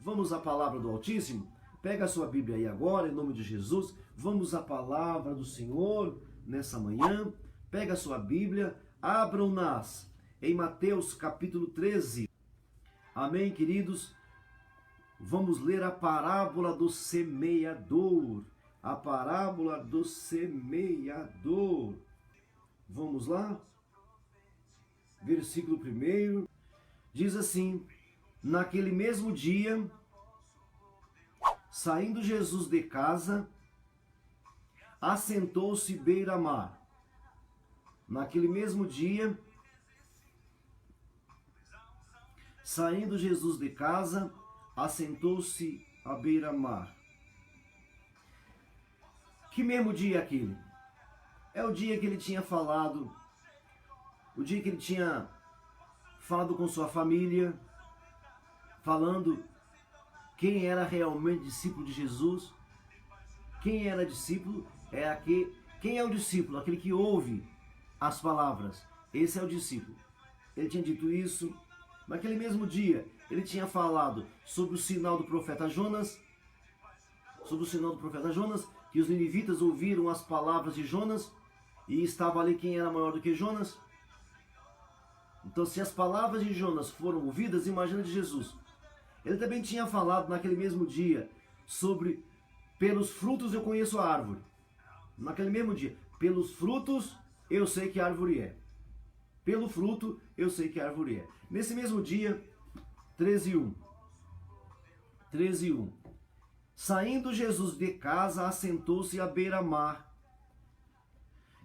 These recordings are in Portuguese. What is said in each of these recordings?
Vamos à palavra do Altíssimo? Pega a sua Bíblia aí agora, em nome de Jesus. Vamos à palavra do Senhor nessa manhã. Pega a sua Bíblia, abram-nas em Mateus capítulo 13. Amém, queridos? Vamos ler a parábola do semeador. A parábola do semeador. Vamos lá? Versículo 1. Diz assim: naquele mesmo dia, saindo Jesus de casa, assentou-se beira-mar. Naquele mesmo dia, saindo Jesus de casa, assentou-se à beira-mar. Que mesmo dia é aquele? É o dia que ele tinha falado, o dia que ele tinha falado com sua família, falando quem era realmente discípulo de Jesus. Quem era discípulo é aquele. Quem é o discípulo? Aquele que ouve as palavras. Esse é o discípulo. Ele tinha dito isso. Naquele mesmo dia, ele tinha falado sobre o sinal do profeta Jonas. Sobre o sinal do profeta Jonas, que os ninivitas ouviram as palavras de Jonas e estava ali quem era maior do que Jonas. Então, se as palavras de Jonas foram ouvidas, imagina de Jesus. Ele também tinha falado naquele mesmo dia sobre pelos frutos eu conheço a árvore. Naquele mesmo dia, pelos frutos eu sei que a árvore é. Pelo fruto eu sei que a árvore é. Nesse mesmo dia, 13:1. Saindo Jesus de casa, assentou-se à beira-mar.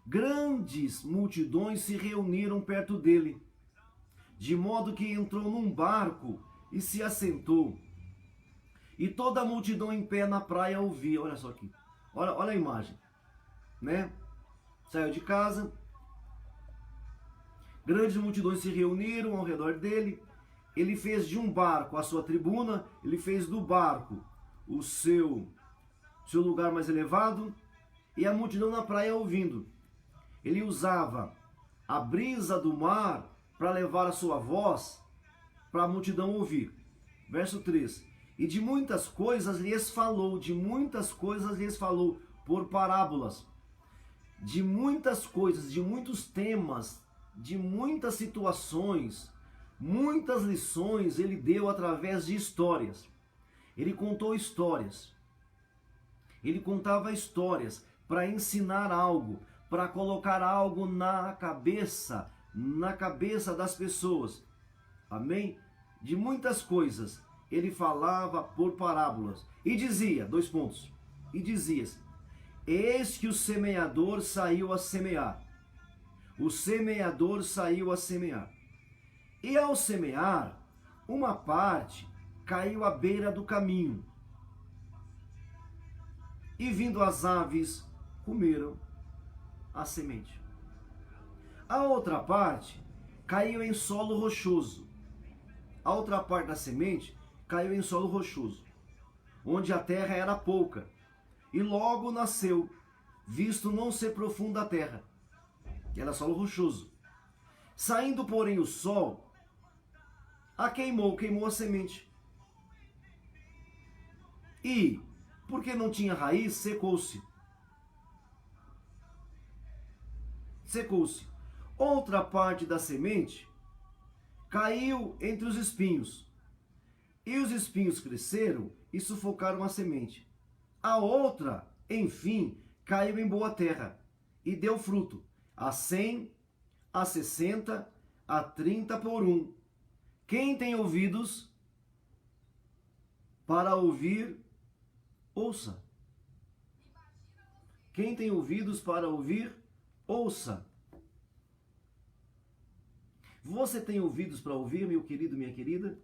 Grandes multidões se reuniram perto dele, de modo que entrou num barco e se assentou. E toda a multidão em pé na praia ouvia. Olha só aqui. Olha a imagem. Né? Saiu de casa. Grandes multidões se reuniram ao redor dele. Ele fez de um barco a sua tribuna. Ele fez do barco o seu lugar mais elevado. E a multidão na praia ouvindo. Ele usava a brisa do mar para levar a sua voz para a multidão ouvir. Verso 3. E de muitas coisas lhes falou, por parábolas. De muitas coisas, de muitos temas, de muitas situações, muitas lições ele deu através de histórias. Ele contou histórias. Ele contava histórias para ensinar algo, para colocar algo na cabeça das pessoas. Amém? De muitas coisas ele falava por parábolas. E dizia, e dizia: eis que o semeador saiu a semear. O semeador saiu a semear. E ao semear, uma parte caiu à beira do caminho. E vindo as aves, comeram a semente. A outra parte caiu em solo rochoso. A outra parte da semente caiu em solo rochoso, onde a terra era pouca, e logo nasceu, visto não ser profunda a terra, que era solo rochoso. Saindo, porém, o sol, queimou a semente. E, porque não tinha raiz, secou-se. Outra parte da semente caiu entre os espinhos. E os espinhos cresceram e sufocaram a semente. A outra, enfim, caiu em boa terra e deu fruto, a 100, a 60, a 30 por um. Quem tem ouvidos para ouvir, ouça. Quem tem ouvidos para ouvir, ouça. Você tem ouvidos para ouvir, meu querido, minha querida?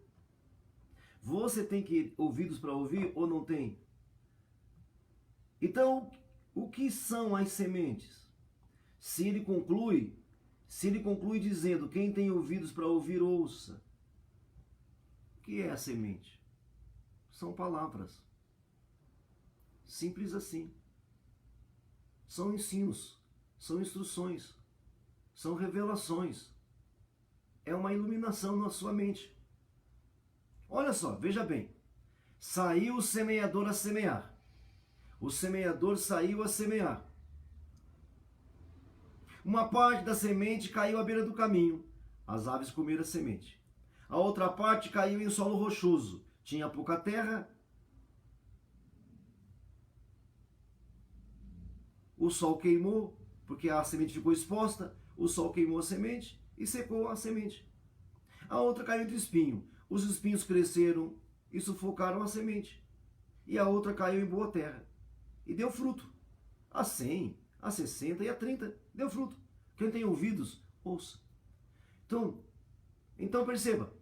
Você tem ouvidos para ouvir ou não tem? Então, o que são as sementes? Se ele conclui dizendo, quem tem ouvidos para ouvir, ouça. O que é a semente? São palavras. Simples assim. São ensinos, são instruções, são revelações. É uma iluminação na sua mente. Olha só, veja bem. saiu o semeador a semear. O semeador saiu a semear. Uma parte da semente caiu à beira do caminho. As aves comeram a semente. A outra parte caiu em solo rochoso. Tinha pouca terra. O sol queimou, porque a semente ficou exposta. O sol queimou a semente e secou a semente. A outra caiu entre espinho. Os espinhos cresceram e sufocaram a semente. E a outra caiu em boa terra e deu fruto. A 100, a 60 e a 30 deu fruto. Quem tem ouvidos, ouça. Então perceba.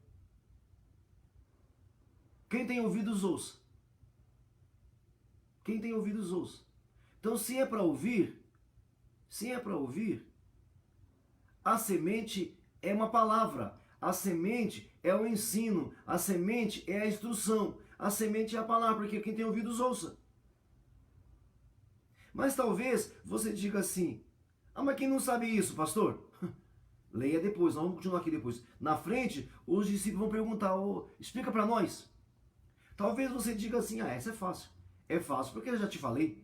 Quem tem ouvidos, ouça. Quem tem ouvidos, ouça. Então, se é para ouvir, a semente é uma palavra. A semente é o ensino. A semente é a instrução. A semente é a palavra, porque quem tem ouvidos, ouça. Mas talvez você diga assim: ah, mas quem não sabe isso, pastor? Leia depois, nós vamos continuar aqui depois. Na frente, os discípulos vão perguntar: oh, explica para nós. Talvez você diga assim: ah, essa é fácil. É fácil porque eu já te falei.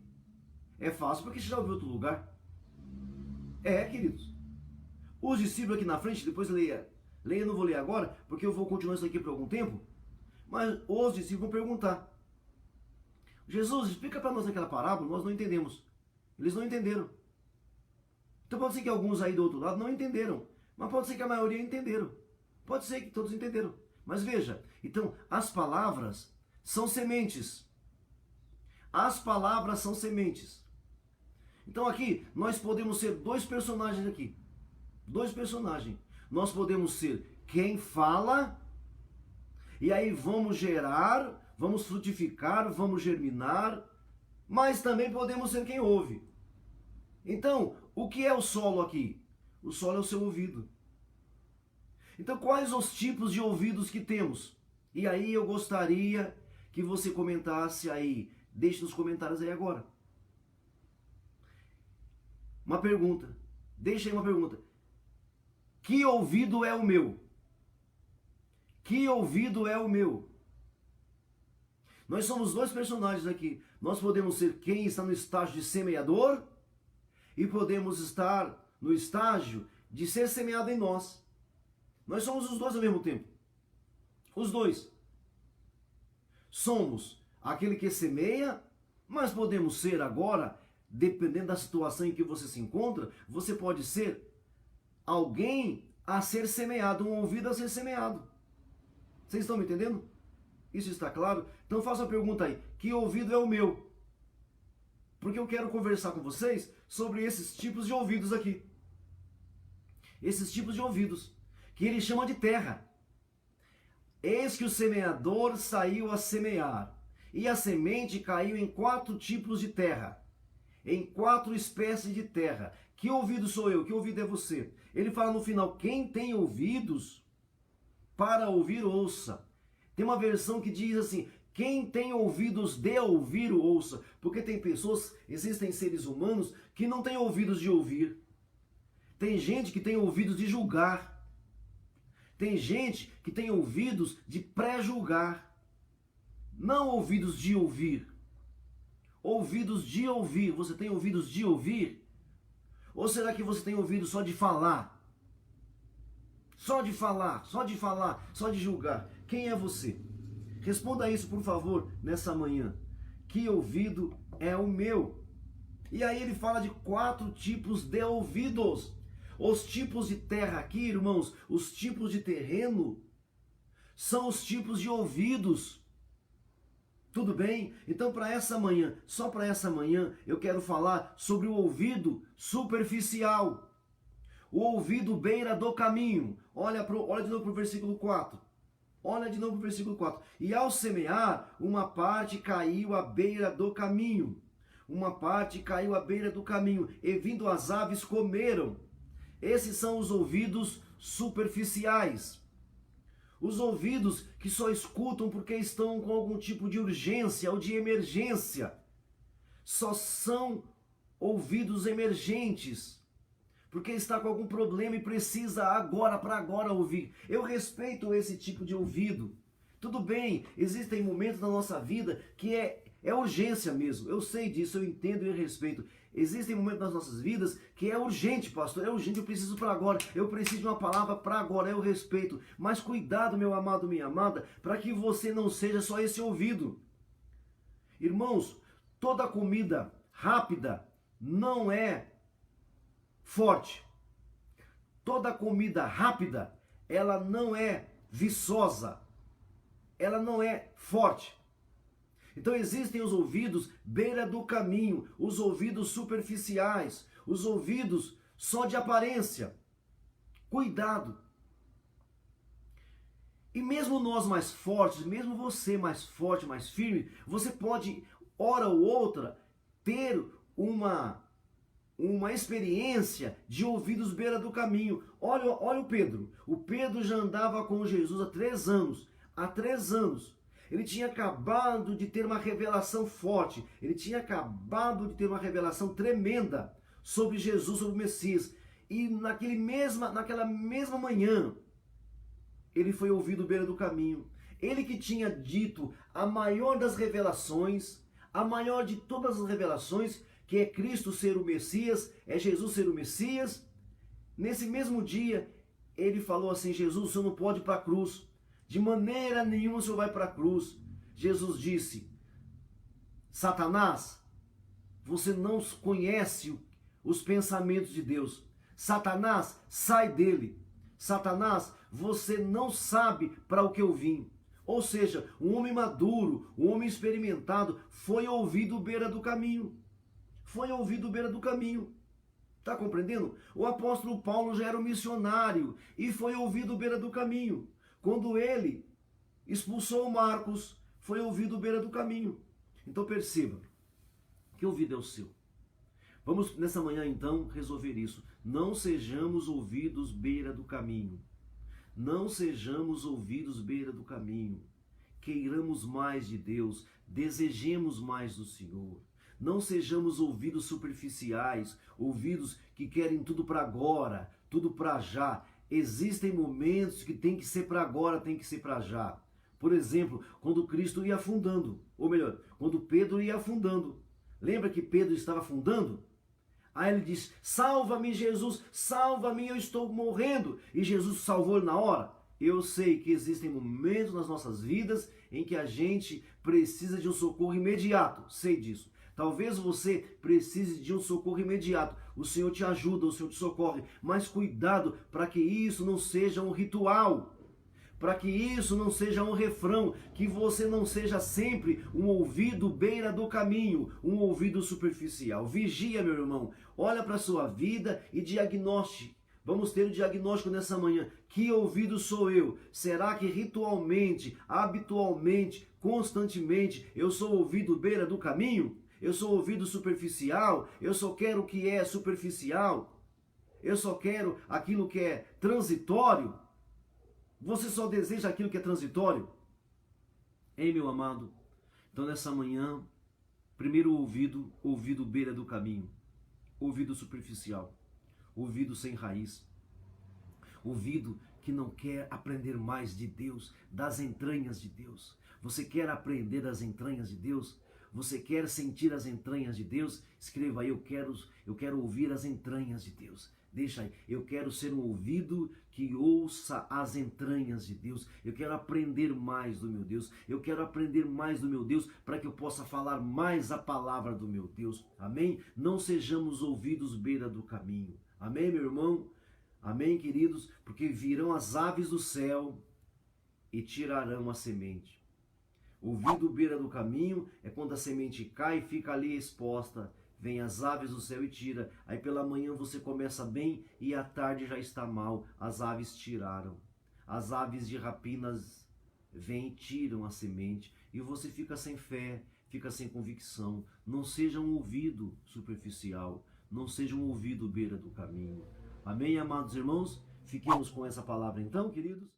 É fácil porque você já ouviu outro lugar. Queridos. Os discípulos aqui na frente, depois leia. Leia, não vou ler agora, porque eu vou continuar isso aqui por algum tempo. Mas os discípulos vão perguntar: Jesus, explica para nós aquela parábola, nós não entendemos. Eles não entenderam. Então pode ser que alguns aí do outro lado não entenderam. Mas pode ser que a maioria entenderam. Pode ser que todos entenderam. Mas veja, então as palavras são sementes. As palavras são sementes. Então aqui nós podemos ser dois personagens aqui. Dois personagens. Nós podemos ser quem fala, e aí vamos gerar, vamos frutificar, vamos germinar, mas também podemos ser quem ouve. Então, o que é o solo aqui? O solo é o seu ouvido. Então, quais os tipos de ouvidos que temos? E aí eu gostaria que você comentasse aí. Deixe nos comentários aí agora. Uma pergunta. Deixa aí uma pergunta. Que ouvido é o meu? Que ouvido é o meu? Nós somos dois personagens aqui. Nós podemos ser quem está no estágio de semeador e podemos estar no estágio de ser semeado em nós. Nós somos os dois ao mesmo tempo. Os dois. Somos aquele que semeia, mas podemos ser agora, dependendo da situação em que você se encontra, você pode ser alguém a ser semeado, um ouvido a ser semeado. Vocês estão me entendendo? Isso está claro? Então faça a pergunta aí: que ouvido é o meu? Porque eu quero conversar com vocês sobre esses tipos de ouvidos aqui. Esses tipos de ouvidos, que ele chama de terra. Eis que o semeador saiu a semear, e a semente caiu em 4 tipos de terra, em 4 espécies de terra. Que ouvido sou eu? Que ouvido é você? Ele fala no final: quem tem ouvidos para ouvir, ouça. Tem uma versão que diz assim: quem tem ouvidos de ouvir, ouça. Porque tem pessoas, existem seres humanos que não têm ouvidos de ouvir. Tem gente que tem ouvidos de julgar. Tem gente que tem ouvidos de pré-julgar. Não ouvidos de ouvir. Ouvidos de ouvir. Você tem ouvidos de ouvir? Ou será que você tem ouvido só de falar? Só de falar, só de falar, só de julgar. Quem é você? Responda isso, por favor, nessa manhã. Que ouvido é o meu? E aí ele fala de 4 tipos de ouvidos. Os tipos de terra aqui, irmãos, os tipos de terreno, são os tipos de ouvidos. Tudo bem? Então para essa manhã, só para essa manhã, eu quero falar sobre o ouvido superficial. O ouvido beira do caminho. Olha de novo para o versículo 4. Olha de novo para o versículo 4. E ao semear, uma parte caiu à beira do caminho. Uma parte caiu à beira do caminho. E vindo as aves comeram. Esses são os ouvidos superficiais. Os ouvidos que só escutam porque estão com algum tipo de urgência ou de emergência. Só são ouvidos emergentes. Porque está com algum problema e precisa agora, para agora ouvir. Eu respeito esse tipo de ouvido. Tudo bem, existem momentos na nossa vida que é urgência mesmo. Eu sei disso, eu entendo e respeito. Existem momentos nas nossas vidas que é urgente, pastor, é urgente, eu preciso para agora, eu preciso de uma palavra para agora, eu respeito. Mas cuidado, meu amado, minha amada, para que você não seja só esse ouvido. Irmãos, toda comida rápida não é forte. Toda comida rápida, ela não é viçosa. Ela não é forte. Então existem os ouvidos beira do caminho, os ouvidos superficiais, os ouvidos só de aparência. Cuidado. E mesmo nós mais fortes, mesmo você mais forte, mais firme, você pode, hora ou outra, ter uma experiência de ouvidos beira do caminho. Olha o Pedro. O Pedro já andava com Jesus há 3 anos. Há 3 anos. Ele tinha acabado de ter uma revelação forte. Ele tinha acabado de ter uma revelação tremenda sobre Jesus, sobre o Messias. E naquela mesma manhã, ele foi ouvido beira do caminho. Ele que tinha dito a maior das revelações, a maior de todas as revelações, que é Cristo ser o Messias, é Jesus ser o Messias. Nesse mesmo dia, ele falou assim: Jesus, o senhor não pode ir para a cruz. De maneira nenhuma o senhor vai para a cruz. Jesus disse: Satanás, você não conhece os pensamentos de Deus. Satanás, sai dele. Satanás, você não sabe para o que eu vim. Ou seja, um homem maduro, um homem experimentado, foi ouvido beira do caminho. Foi ouvido beira do caminho. Está compreendendo? O apóstolo Paulo já era um missionário e foi ouvido beira do caminho. Quando ele expulsou Marcos, foi ouvido beira do caminho. Então perceba, que ouvido é o seu? Vamos nessa manhã então resolver isso. Não sejamos ouvidos beira do caminho. Não sejamos ouvidos beira do caminho. Queiramos mais de Deus, desejemos mais do Senhor. Não sejamos ouvidos superficiais, ouvidos que querem tudo para agora, tudo para já. Existem momentos que tem que ser para agora, tem que ser para já. Por exemplo, quando Cristo ia afundando, ou melhor, quando Pedro ia afundando. Lembra que Pedro estava afundando? Aí ele diz: salva-me, Jesus, salva-me, eu estou morrendo. E Jesus salvou ele na hora. Eu sei que existem momentos nas nossas vidas em que a gente precisa de um socorro imediato. Sei disso. Talvez você precise de um socorro imediato. O Senhor te ajuda, o Senhor te socorre. Mas cuidado para que isso não seja um ritual. Para que isso não seja um refrão. Que você não seja sempre um ouvido beira do caminho. Um ouvido superficial. Vigia, meu irmão. Olha para a sua vida e diagnostique. Vamos ter o diagnóstico nessa manhã. Que ouvido sou eu? Será que ritualmente, habitualmente, constantemente, eu sou ouvido beira do caminho? Eu sou ouvido superficial? Eu só quero o que é superficial? Eu só quero aquilo que é transitório? Você só deseja aquilo que é transitório? Ei, meu amado? Então nessa manhã, primeiro ouvido beira do caminho. Ouvido superficial. Ouvido sem raiz. Ouvido que não quer aprender mais de Deus, das entranhas de Deus. Você quer aprender das entranhas de Deus? Você quer sentir as entranhas de Deus? Escreva aí: eu quero ouvir as entranhas de Deus. Deixa aí: eu quero ser um ouvido que ouça as entranhas de Deus. Eu quero aprender mais do meu Deus. Eu quero aprender mais do meu Deus para que eu possa falar mais a palavra do meu Deus. Amém? Não sejamos ouvidos beira do caminho. Amém, meu irmão? Amém, queridos? Porque virão as aves do céu e tirarão a semente. Ouvido beira do caminho é quando a semente cai e fica ali exposta. Vem as aves do céu e tira. Aí pela manhã você começa bem e à tarde já está mal. As aves tiraram. As aves de rapinas vêm e tiram a semente. E você fica sem fé, fica sem convicção. Não seja um ouvido superficial. Não seja um ouvido beira do caminho. Amém, amados irmãos? Fiquemos com essa palavra então, queridos.